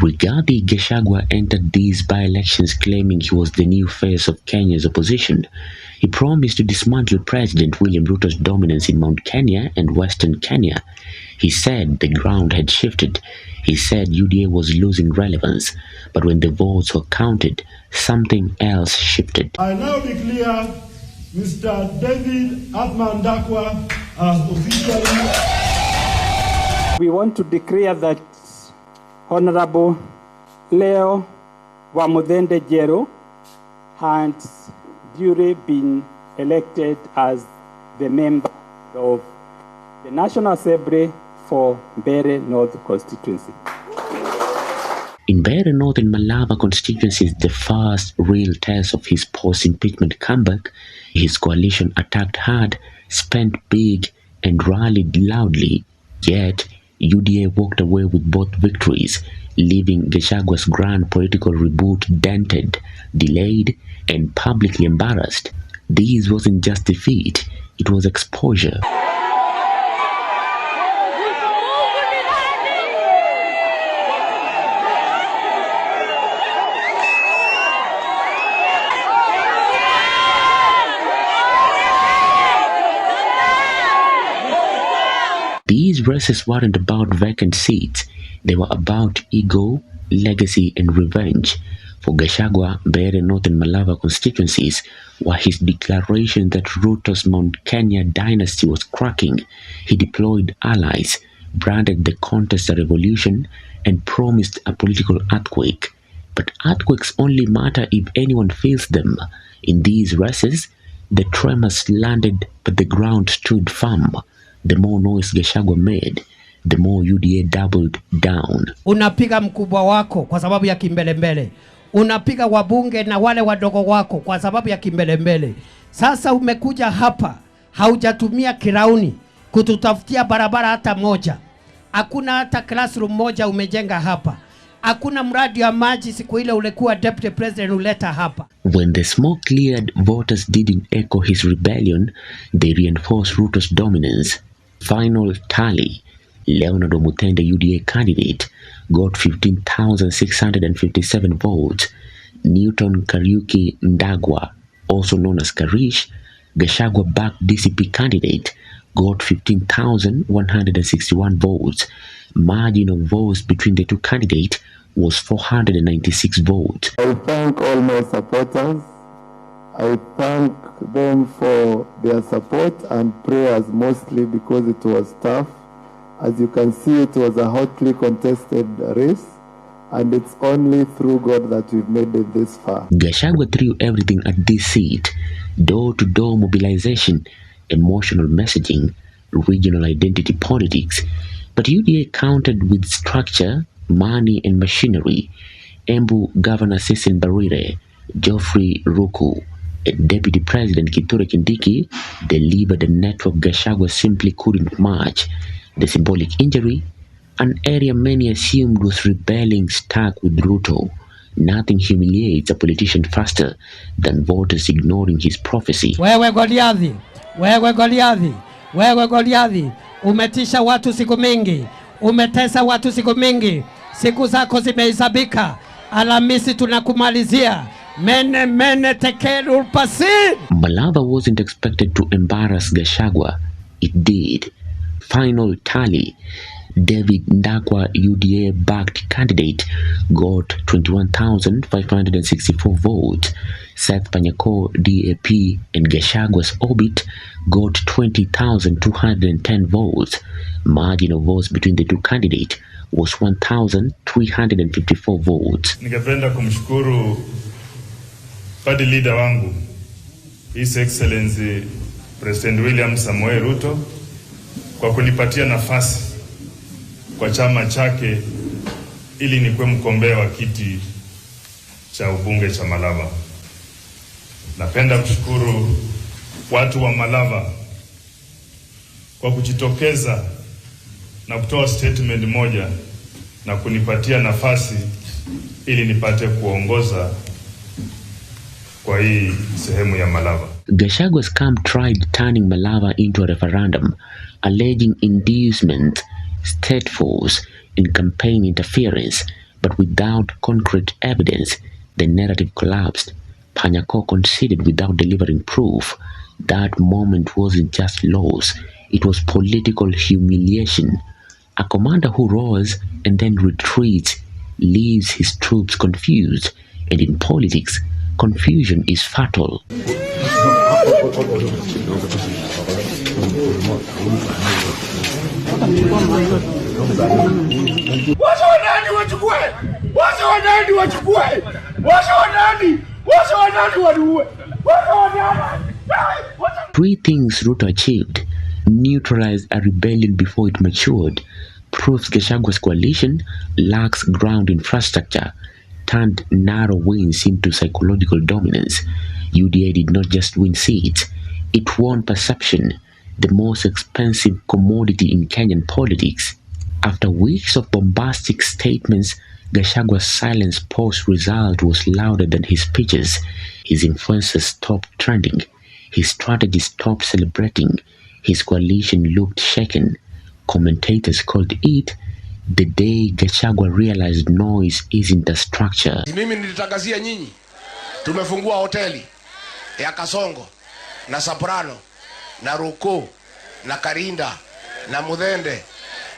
Rigathi Gachagua entered these by-elections claiming he was the new face of Kenya's opposition. He promised to dismantle President William Ruto's dominance in Mount Kenya and Western Kenya. He said the ground had shifted. He said UDA was losing relevance, but when the votes were counted, something else shifted. I now declare Mr. David Ndakwa as officially. We want to declare that Honorable Leo Wamudende Jero has duly been elected as the member of the National Assembly for Mbeere North constituency. In Mbeere North and Malava constituencies, the first real test of his post-impeachment comeback, his coalition attacked hard, spent big, and rallied loudly. Yet, UDA walked away with both victories, leaving Gachagua's grand political reboot dented, delayed, and publicly embarrassed. This wasn't just defeat, it was exposure. These races weren't about vacant seats, they were about ego, legacy, and revenge. For Gachagua, Mbeere North and Malava constituencies were his declaration that Ruto's Mount Kenya dynasty was cracking. He deployed allies, branded the contest a revolution, and promised a political earthquake. But earthquakes only matter if anyone feels them. In these races, the tremors landed, but the ground stood firm. The more noise Gachagua made, the more UDA doubled down. Unapiga mkubwa wako kwa sababu ya kimbelembele. Unapiga wabunge na wale wadogo wako kwa sababu ya kimbelembele. Sasa umekuja hapa, haujatumia kirauni kututafutia barabara hata moja. Hakuna hata classroom moja umejenga hapa. Hakuna mradi wa maji siku ile ulikuwa deputy president uleta hapa. When the smoke cleared, voters didn't echo his rebellion, they reinforced Ruto's dominance. Final tally, Leonard Omutende UDA candidate got 15,657 votes. Newton Kariuki Ndagwa, also known as Karish, Gachagua-backed DCP candidate, got 15,161 votes. Margin of votes between the two candidates was 496 votes. I thank all my supporters. I thank them for their support and prayers, mostly because it was tough. As you can see, it was a hotly contested race, and it's only through God that we've made it this far. Gachagua threw everything at this seat: door-to-door mobilization, emotional messaging, regional identity politics. But UDA countered with structure, money, and machinery. Embu Governor Cecil Mbarire, Geoffrey Ruku, and Deputy President Kithure Kindiki delivered a network Gachagua simply couldn't match. The symbolic injury, an area many assumed was rebelling, stuck with Ruto. Nothing humiliates a politician faster than voters ignoring his prophecy. Wewe Goliathi, wewe Goliathi, wewe Goliathi, umetisha watu siku mingi, umetesa watu siku mingi, siku zako zimehesabika. Alhamisi tunakumalizia. Mene tekeru pasid. Malava wasn't expected to embarrass Gachagua. It did. Final tally: David Ndakwa UDA-backed candidate got 21,564 votes. Seth Panyako DAP and Gachagua's orbit got 20,210 votes. Margin of votes between the two candidates was 1,354 votes. Ningependa kumshukuru party leader wangu, His Excellency President William Samoei Ruto, kwa kunipatia nafasi kwa chama chake ili nikuwe mgombea wa kiti cha ubunge cha Malava. Napenda kushukuru watu wa Malava kwa kujitokeza na kutoa statement moja na kunipatia nafasi ili nipate kuongoza kwa hii sehemu ya Malava. Gachagua's camp tried turning Malava into a referendum, alleging inducement, state force, and campaign interference, But without concrete evidence, the narrative collapsed. Panyako conceded without delivering proof. That moment wasn't just loss, it was political humiliation. A commander who roars and then retreats leaves his troops confused, and in politics, confusion is fatal. Three things Ruto achieved: neutralized a rebellion before it matured, proves Gachagua's coalition lacks ground infrastructure, turned narrow wins into psychological dominance. UDA did not just win seats, it won perception, the most expensive commodity in Kenyan politics. After weeks of bombastic statements, Gachagua's silence post-result was louder than his speeches. His influences stopped trending. His strategy stopped celebrating. His coalition looked shaken. Commentators called it the day Gachagua realized noise isn't a structure. Mimi nilitangazia nyinyi tumefungua hoteli ya Kasongo na Soprano na Ruko na Karinda na Mudhende,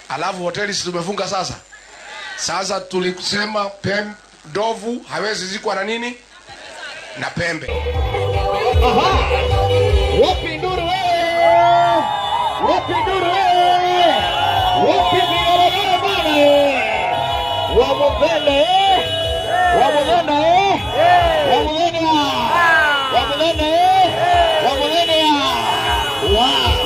alafu hoteli si tumefunga sasa. Sasa tulisema ndovu hawezi zikwa na nini na pembe. Aha! Wapi nduru wewe? Wapi nduru wewe? Wapi nduru bana wewe? Wamubele wamubele wamubele wamubele wamubele wow.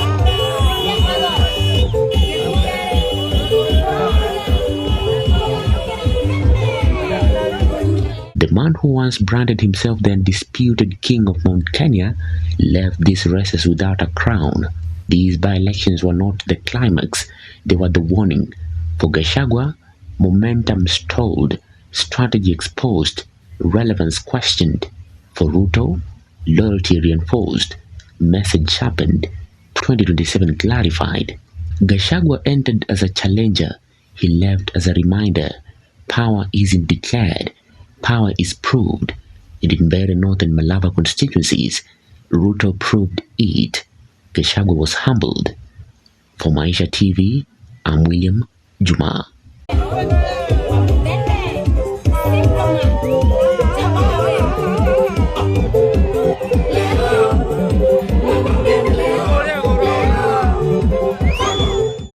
The man who once branded himself the undisputed king of Mount Kenya left these races without a crown. These by-elections were not the climax, they were the warning. For Gachagua, momentum stalled, strategy exposed, relevance questioned. For Ruto, loyalty reinforced, message sharpened, 2027 clarified. Gachagua entered as a challenger, he left as a reminder. Power isn't declared, power is proved. And in Mbeere North and Malava constituencies, Ruto proved it. Gachagua was humbled. For Maisha TV, I'm William Juma.